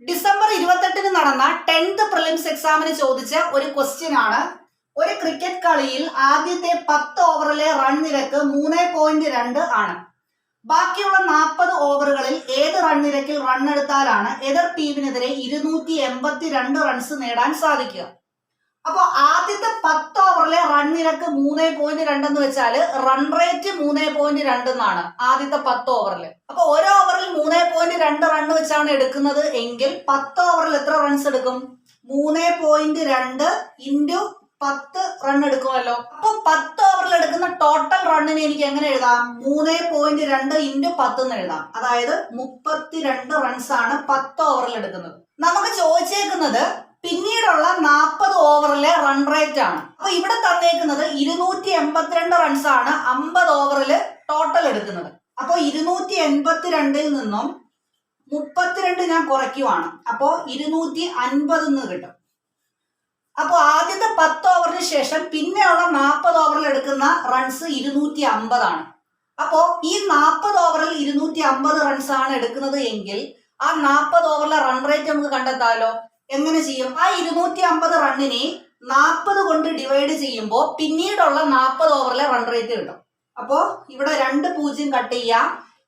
December 28 നടന്ന 10th prelims എക്സാമിന് ചോദിച്ച ഒരു ക്വസ്റ്റ്യൻ ആണ്. ഒരു ക്രിക്കറ്റ് കളിയിൽ ആദ്യത്തെ 10 ഓവറിലെ റൺ നിരക്ക് 3.2 ആണ്. ബാക്കിയുള്ള 40 ഓവറുകളിൽ ഏത് റൺ നിരക്കിൽ റൺ എടുത്താലാണ് എതിർ ടീമിനെതിരെ 282 റൺസ് നേടാൻ സാധിക്കുക? അപ്പോൾ ആദ്യത്തെ 10 ഓവറിലെ റൺ നിരക്ക് 3.2 എന്ന് വെച്ചാല് റൺ റേറ്റ് 3.2 എന്നാണ് ആദ്യത്തെ 10 ഓവറിൽ. അപ്പൊ ഓരോ ഓവറിൽ 3.2 റൺ വെച്ചാണ് എടുക്കുന്നത് എങ്കിൽ 10 ഓവറിൽ എത്ര റൺസ് എടുക്കും? 3.2 ഇൻറ്റു 10 റൺ എടുക്കുമല്ലോ. അപ്പൊ 10 ഓവറിൽ എടുക്കുന്ന ടോട്ടൽ റണ്ണിന് എനിക്ക് എങ്ങനെ എഴുതാം? 3.2 ഇൻറ്റു 10 എന്ന് എഴുതാം. അതായത് 32 റൺസ് ആണ് 10 ഓവറിൽ എടുക്കുന്നത്. നമുക്ക് ചോദിച്ചേക്കുന്നത് പിന്നീടുള്ള 40 ഓവറിലെ റൺ റേറ്റ് ആണ്. അപ്പൊ ഇവിടെ തന്നേക്കുന്നത് 282 റൺസ് ആണ് 50 ഓവറിൽ ടോട്ടൽ എടുക്കുന്നത്. അപ്പൊ 282 നിന്നും 32 ഞാൻ കുറയ്ക്കുവാണ്. അപ്പോ 250 എന്ന് കിട്ടും. അപ്പൊ ആദ്യത്തെ 10 ഓവറിന് ശേഷം പിന്നെയുള്ള 40 ഓവറിൽ എടുക്കുന്ന റൺസ് 250 ആണ്. അപ്പോ ഈ 40 ഓവറിൽ 250 റൺസ് ആണ് എടുക്കുന്നത് എങ്കിൽ ആ 40 ഓവറിലെ റൺ റേറ്റ് നമുക്ക് കണ്ടെത്താമല്ലോ. എങ്ങനെ ചെയ്യും? ആ 250 റണ്ണിനെ 40 കൊണ്ട് ഡിവൈഡ് ചെയ്യുമ്പോൾ പിന്നീടുള്ള 40 ഓവറിലെ റൺ റേറ്റ് കിട്ടും. അപ്പോ ഇവിടെ 2 0 കട്ട് ചെയ്യാം.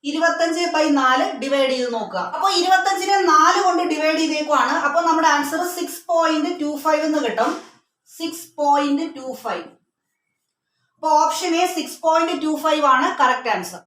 25/4 ഡിവൈഡ് ചെയ്ത് നോക്കുക. അപ്പൊ 25നെ 4 കൊണ്ട് ഡിവൈഡ് ചെയ്തേക്കുവാണ്. അപ്പൊ നമ്മുടെ ആൻസർ 6.25 എന്ന് കിട്ടും. 6.25. അപ്പൊ ഓപ്ഷൻ എ 6.25 ആണ് കറക്റ്റ് ആൻസർ.